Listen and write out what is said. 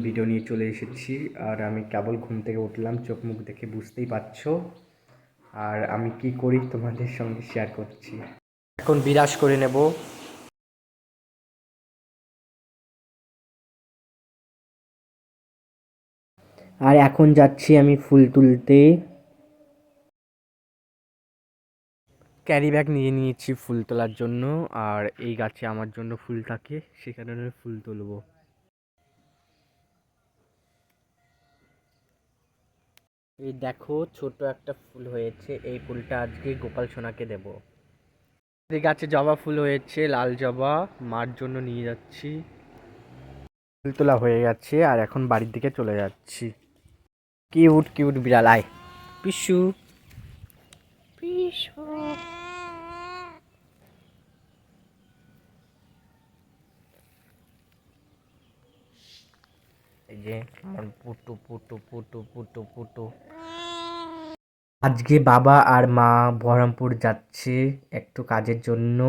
Video নিয়ে চলে এসেছি। আর আমি কেবল ঘুম থেকে উঠলাম, চোখ মুখ দেখে বুঝতেই পারছো। আর আমি কি করি তোমাদের সঙ্গে শেয়ার করছি। এখন বিরাজ করে নেব। আর এখন যাচ্ছি আমি ফুল তুলতে। ক্যারি ব্যাগ নিয়ে নিয়েছি ফুল তোলার জন্য। আর এই গাছে আমার জন্য ফুল থাকে, সেখানে আমি ফুল তুলবো। এই দেখো, ছোট একটা ফুল হয়েছে, এই ফুলটা আজকে গোপাল সোনাকে দেব। এই গাছে জবা ফুল হয়েছে, লাল জবা, মার জন্য নিয়ে যাচ্ছি। ফুল তোলা হয়ে গেছে আর এখন বাড়ির দিকে চলে যাচ্ছি। কিউট কিউট বিড়াল, আয় পিসু পিসু। এই যে আমার পুটু পুটু পুটু পুটু পুটু। আজকে বাবা আর মা বহরমপুর যাচ্ছে একটু কাজের জন্য।